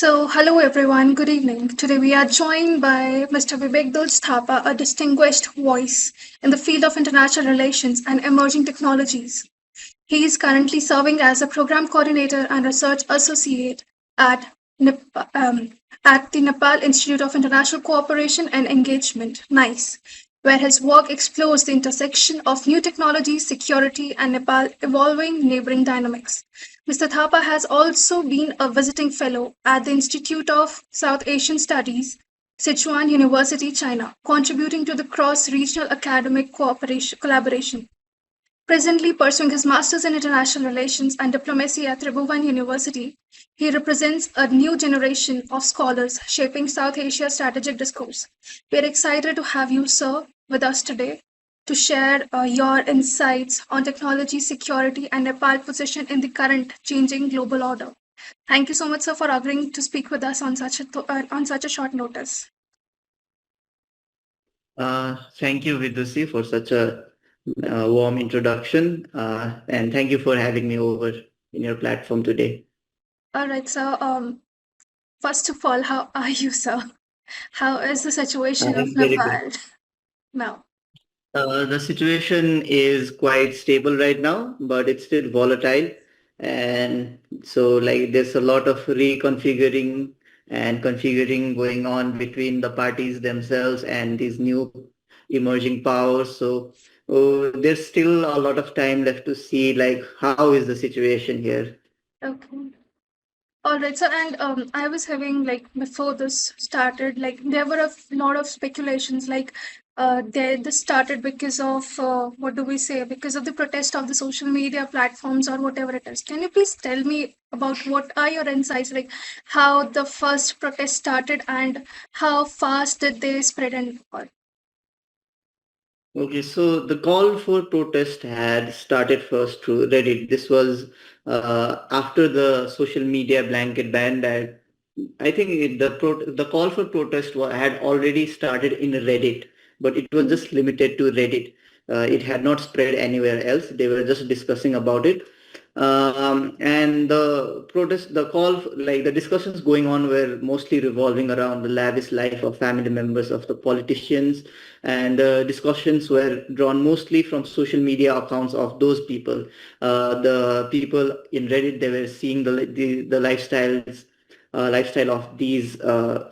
Hello everyone, good evening. Today we are joined by Mr. Bibek Dhoj Thapa, a distinguished voice in the field of international relations and emerging technologies. He is currently serving as a program coordinator and research associate at, at the Nepal Institute of International Cooperation and Engagement, NICE, where his work explores the intersection of new technologies, security, and Nepal evolving neighboring dynamics. Mr. Thapa has also been a visiting fellow at the Institute of South Asian Studies, Sichuan University, China, contributing to the cross-regional academic collaboration. Presently pursuing his Masters in International Relations and Diplomacy at Tribhuvan University, he represents a new generation of scholars shaping South Asia's strategic discourse. We are excited to have you, sir, with us today to share your insights on technology, security, and Nepal's position in the current changing global order. Thank you so much, sir, for agreeing to speak with us on such a short notice. Thank you, Vidushi, for such a warm introduction, and thank you for having me over in your platform today. All right, so first of all, how are you, sir? How is the situation of I'm very good. Nepal now? The situation is quite stable right now, but it's still volatile. And so, like, there's a lot of reconfiguring and configuring going on between the parties themselves and these new emerging powers. So, there's still a lot of time left to see, like, how is the situation here. Okay. All right. So, and I was having like before this started, like there were a lot of speculations, like this started because of what do we say? Because of the protest of the social media platforms or whatever it is. Can you please tell me about what are your insights, like how the first protest started and how fast did they spread and all? Okay, so the call for protest had started first through Reddit. This was after the social media blanket ban that I think the call for protest had already started in Reddit, but it was Mhm. just limited to Reddit. It had not spread anywhere else. They were just discussing about it. And the call, like the discussions going on were mostly revolving around the lavish life of family members of the politicians, and discussions were drawn mostly from social media accounts of those people. The people in Reddit, they were seeing the lifestyle of these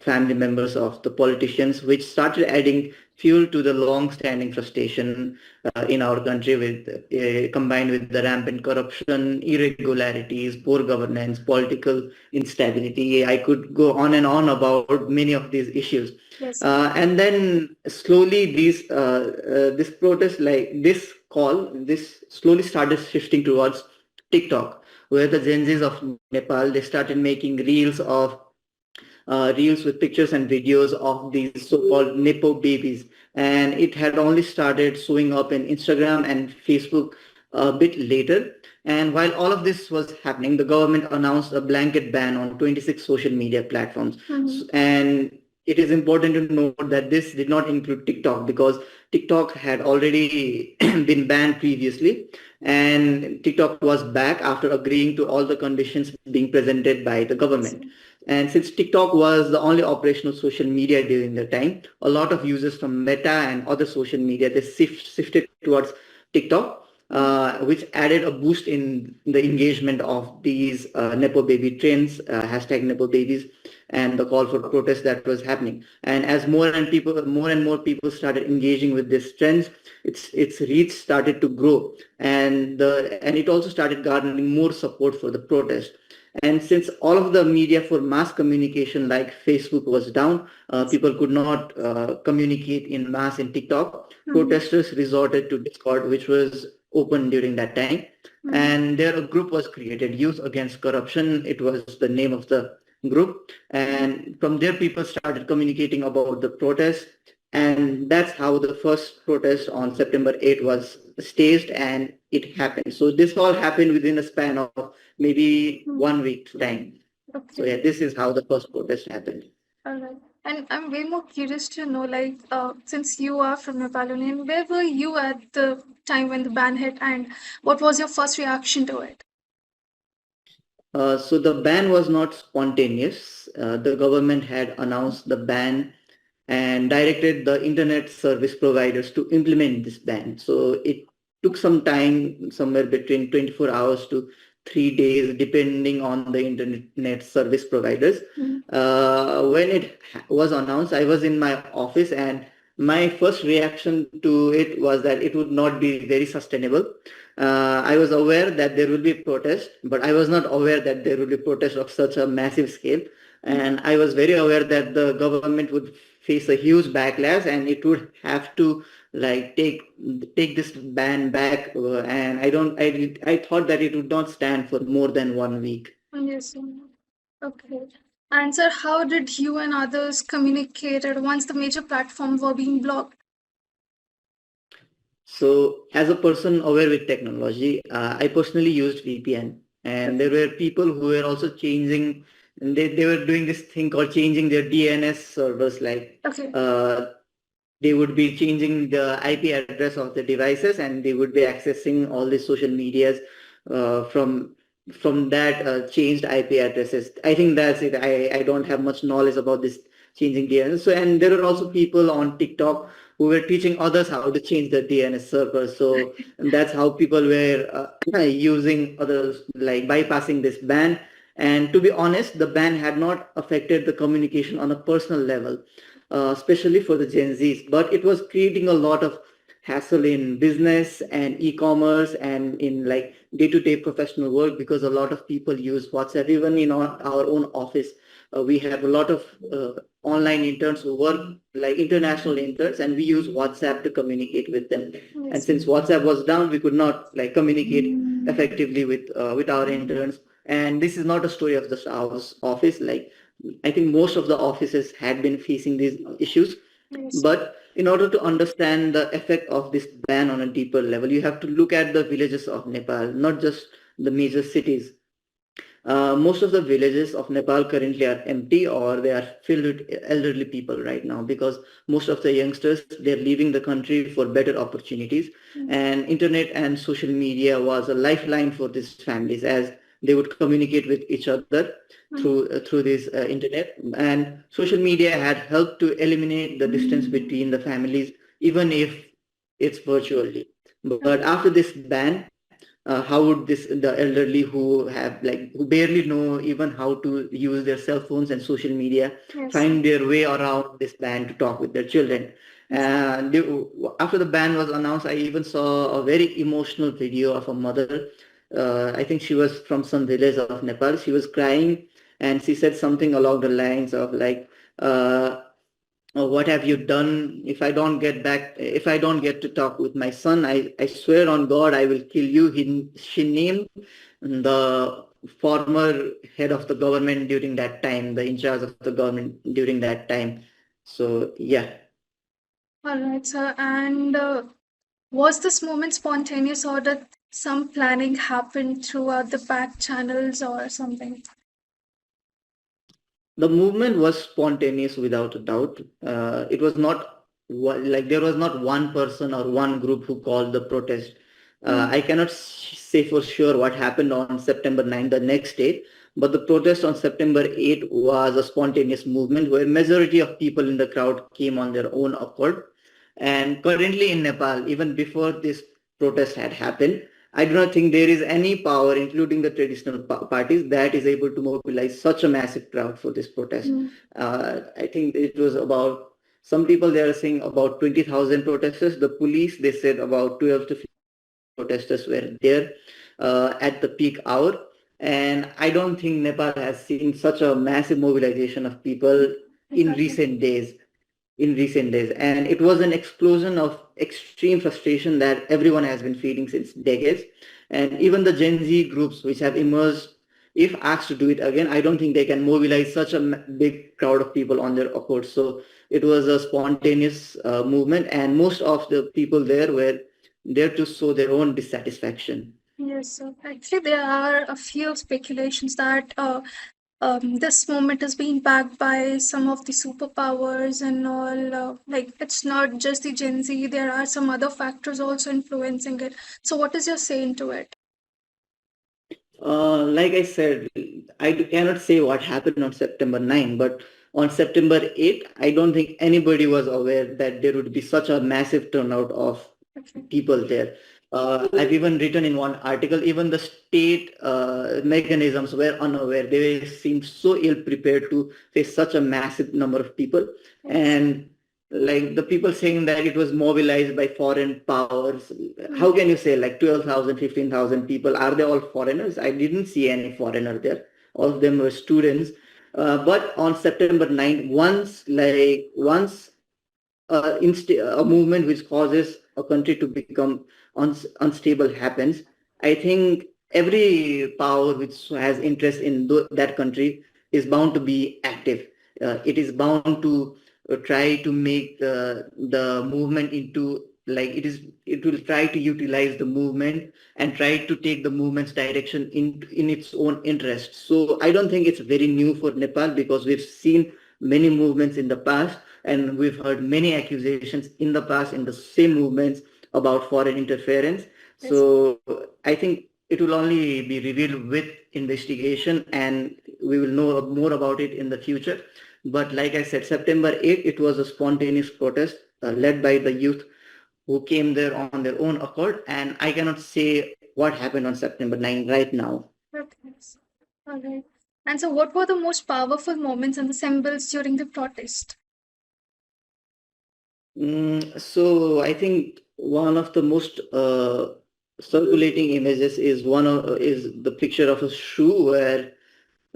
family members of the politicians, which started adding fuel to the long-standing frustration in our country, with combined with the rampant corruption, irregularities, poor governance, political instability. I could go on and on about many of these issues. Yes. And then slowly this protest, like this slowly started shifting towards TikTok, where the Gen Zs of Nepal, they started making reels with pictures and videos of these so-called Nepo babies. And it had only started showing up in Instagram and Facebook a bit later. And while all of this was happening, the government announced a blanket ban on 26 social media platforms. Mm-hmm. And it is important to note that this did not include TikTok, because TikTok had already been banned previously, and TikTok was back after agreeing to all the conditions being presented by the government. And since TikTok was the only operational social media during the time, a lot of users from Meta and other social media, they shifted towards TikTok, which added a boost in the engagement of these Nepo baby trends, hashtag Nepo babies, and the call for protest that was happening. And as more and more people started engaging with these trends, its reach started to grow, and it also started garnering more support for the protest. And since all of the media for mass communication like Facebook was down, people could not communicate in mass in TikTok. Mm-hmm. Protesters resorted to Discord, which was open during that time. Mm-hmm. And there a group was created, Youth Against Corruption. It was the name of the group. And from there, people started communicating about the protest. And that's how the first protest on September 8th was staged, and it happened. So this all happened within a span of maybe Mm-hmm. 1 week's time. So Okay. yeah, this is how the first protest happened. All right. And I'm way more curious to know, like, since you are from Nepal only, and where were you at the time when the ban hit, and what was your first reaction to it? So the ban was not spontaneous. The government had announced the ban and directed the internet service providers to implement this ban. So it took some time, somewhere between 24 hours to 3 days, depending on the internet service providers. When it was announced, I was in my office, and my first reaction to it was that it would not be very sustainable. I was aware that there will be protest, but I was not aware that there will be protest of such a massive scale. And I was very aware that the government would face a huge backlash, and it would have to like take this ban back. And I thought that it would not stand for more than 1 week. Yes. Okay. And sir, how did you and others communicated once the major platforms were being blocked? So, as a person aware with technology, I personally used VPN, and there were people who were also changing. And they were doing this thing called changing their DNS servers. Like Okay. they would be changing the IP address of the devices, and they would be accessing all the social medias from that changed IP addresses. I think that's it. I don't have much knowledge about this changing DNS. So, and there are also people on TikTok who were teaching others how to change the DNS server. So and that's how people were using others, like bypassing this ban. And to be honest, the ban had not affected the communication on a personal level, especially for the Gen Zs, but it was creating a lot of hassle in business and e-commerce and in like day-to-day professional work, because a lot of people use WhatsApp. Even in our own office, we have a lot of online interns who work like international interns, and we use WhatsApp to communicate with them. And since WhatsApp was down, we could not like communicate effectively with our interns. And this is not a story of just our office. Like I think most of the offices had been facing these issues. Yes. But in order to understand the effect of this ban on a deeper level, you have to look at the villages of Nepal, not just the major cities. Most of the villages of Nepal currently are empty, or they are filled with elderly people right now, because most of the youngsters, they're leaving the country for better opportunities. And internet and social media was a lifeline for these families, as they would communicate with each other through this internet. And social media had helped to eliminate the distance between the families, even if it's virtually. But after this ban, how would the elderly who have like who barely know even how to use their cell phones and social media find their way around this ban to talk with their children? And after the ban was announced, I even saw a very emotional video of a mother. I think she was from some village of Nepal. She was crying, and she said something along the lines of like, what have you done? If I don't get to talk with my son, I swear on God, I will kill you. She named the former head of the government during that time, the in charge of the government during that time. So, yeah. All right, sir. And was this moment spontaneous, or did some planning happen throughout the back channels or something? The movement was spontaneous without a doubt. It was not like there was not one person or one group who called the protest. I cannot say for sure what happened on September 9th, the next day, but the protest on September 8th was a spontaneous movement where majority of people in the crowd came on their own accord. And currently in Nepal, even before this protest had happened, I do not think there is any power, including the traditional parties, that is able to mobilize such a massive crowd for this protest. I think it was about, some people they are saying about 20,000 protesters. The police, they said about 12 to 15,000 protesters were there at the peak hour. And I don't think Nepal has seen such a massive mobilization of people in recent days and it was an explosion of extreme frustration that everyone has been feeling since decades. And even the Gen Z groups which have emerged, if asked to do it again, I don't think they can mobilize such a big crowd of people on their accord. So it was a spontaneous movement, and most of the people there were there to show their own dissatisfaction. Yes, sir. Actually, there are a few speculations that this moment is being backed by some of the superpowers and all. Like, it's not just the Gen Z, there are some other factors also influencing it. So, what is your say into it? Like I said, cannot say what happened on September 9, but on September 8, I don't think anybody was aware that there would be such a massive turnout of Okay. people there. I've even written in one article, even the state mechanisms were unaware. They seemed so ill prepared to face such a massive number of people. Yes. And like the people saying that it was mobilized by foreign powers. How Mm. can you say like 12,000, 15,000 people? Are they all foreigners? I didn't see any foreigner there. All of them were students. But on September 9, once a movement which causes a country to become unstable happens, I think every power which has interest in that country is bound to be active. It is bound to try to make the movement into like it will try to utilize the movement and try to take the movement's direction in its own interest. So I don't think it's very new for Nepal because we've seen many movements in the past and we've heard many accusations in the past in the same movements about foreign interference. Yes. So I think it will only be revealed with investigation and we will know more about it in the future. But like I said, September 8, it was a spontaneous protest led by the youth who came there on their own accord. And I cannot say what happened on September 9 right now. Okay. All right. And so, what were the most powerful moments and the symbols during the protest? So I think one of the most circulating images is the picture of a shoe where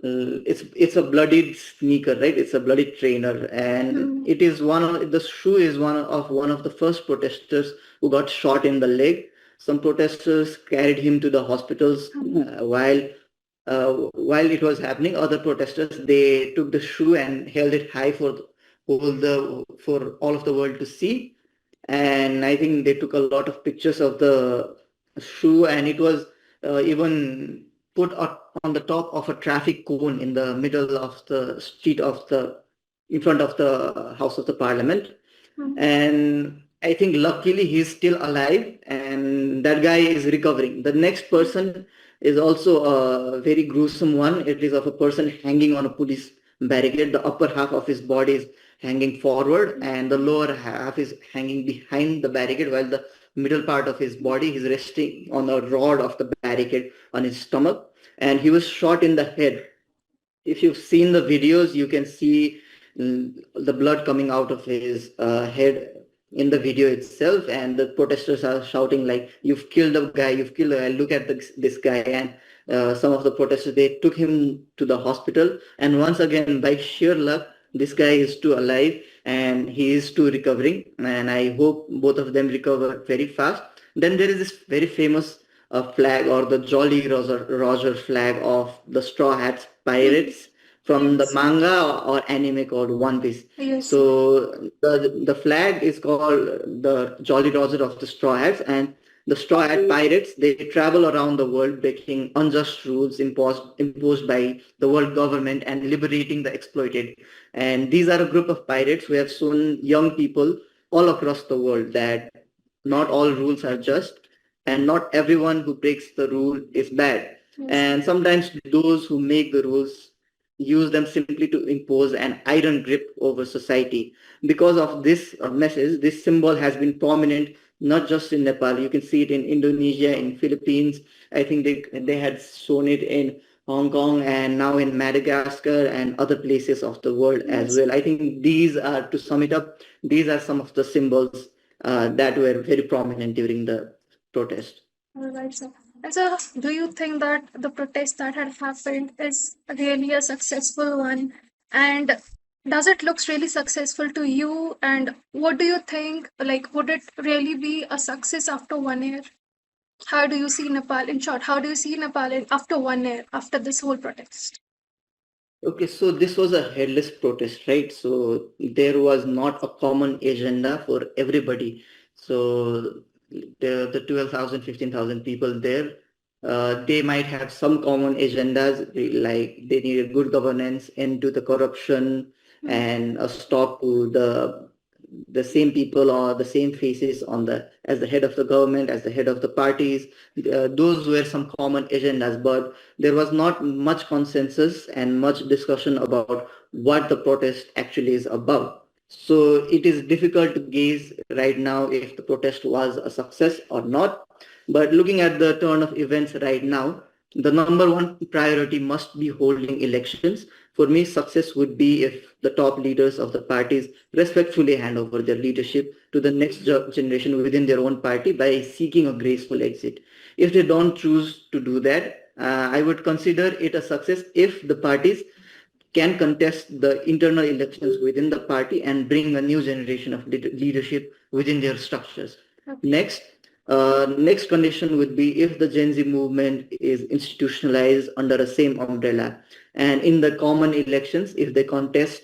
it's a bloodied sneaker, right? It's a bloodied trainer, and Mm. it is the shoe is one of the first protesters who got shot in the leg. Some protesters carried him to the hospitals while it was happening. Other protesters they took the shoe and held it high for all of the world to see, and I think they took a lot of pictures of the shoe, and it was even put on the top of a traffic cone in the middle of the street of the in front of the House of the Parliament. Mm. And I think luckily he's still alive, and that guy is recovering. The next person is also a very gruesome one. It is of a person hanging on a police barricade. The upper half of his body is hanging forward and the lower half is hanging behind the barricade, while the middle part of his body is resting on a rod of the barricade on his stomach. And he was shot in the head. If you've seen the videos, you can see the blood coming out of his head in the video itself, and the protesters are shouting like, "You've killed a guy! You've killed a guy! Look at this guy!" And some of the protesters they took him to the hospital, and once again, by sheer luck, this guy is still alive and he is still recovering. And I hope both of them recover very fast. Then there is this very famous flag or the Jolly Roger flag of the Straw Hats Mm. Pirates from the Yes. manga or anime called One Piece. Yes. So the flag is called the Jolly Roger of the Straw Hats, and the Straw Hat Pirates they travel around the world breaking unjust rules imposed by the world government and liberating the exploited. And these are a group of pirates who have shown young people all across the world that not all rules are just and not everyone who breaks the rule is bad. Yes. And sometimes those who make the rules use them simply to impose an iron grip over society. Because of this message, this symbol has been prominent not just in Nepal. You can see it in Indonesia, in Philippines. I think they had shown it in Hong Kong and now in Madagascar and other places of the world as Yes. well. I think these are, to sum it up, these are some of the symbols that were very prominent during the protest. All right, sir. And so, do you think that the protest that had happened is really a successful one? And does it looks really successful to you? And what do you think? Like, would it really be a success after 1 year? How do you see Nepal? In short, how do you see Nepal after 1 year after this whole protest? Okay, so this was a headless protest, right? So there was not a common agenda for everybody. So the 12,000, 15,000 people there, they might have some common agendas, like they needed good governance, end to the corruption, Mm. and a stop to the same people or the same faces on the as the head of the government, as the head of the parties. Those were some common agendas, but there was not much consensus and much discussion about what the protest actually is about. So it is difficult to gauge right now if the protest was a success or not. But looking at the turn of events right now, the number one priority must be holding elections. For me, success would be if the top leaders of the parties respectfully hand over their leadership to the next generation within their own party by seeking a graceful exit. If they don't choose to do that, I would consider it a success if the parties can contest the internal elections within the party and bring a new generation of leadership within their structures. Next, next condition would be if the Gen Z movement is institutionalized under the same umbrella, and in the common elections, if they contest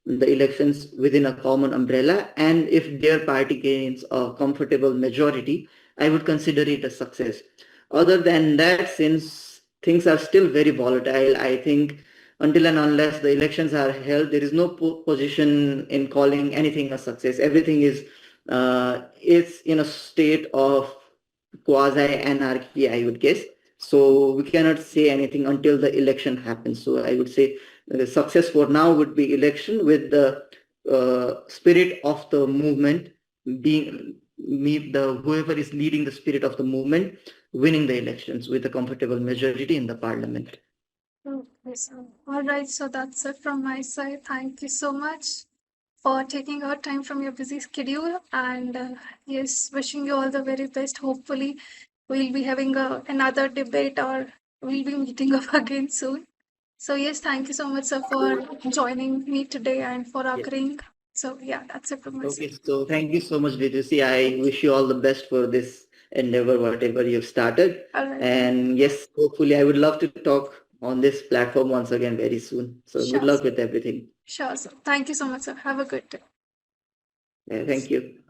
the elections within a common umbrella, and if their party gains a comfortable majority, I would consider it a success. Other than that, since things are still very volatile, I think until and unless the elections are held, there is no position in calling anything a success. Everything is in a state of quasi-anarchy, I would guess. So we cannot say anything until the election happens. So I would say the success for now would be election with the spirit of the movement being the whoever is leading the spirit of the movement winning the elections with a comfortable majority in the parliament. Okay, so all right, so that's it from my side. Thank you so much for taking out time from your busy schedule, and yes, wishing you all the very best. Hopefully, we'll be having another debate or we'll be meeting up again soon. So yes, thank you so much, sir, for joining me today and for agreeing. So yeah, that's it from my Okay, side. so thank you so much, Vidushi. I wish you all the best for this endeavor, whatever you've started. All right. And yes, hopefully, I would love to talk on this platform once again very soon. So good Sure. luck with everything. Sure, sir. Thank you so much, sir. Have a good day. Thank you.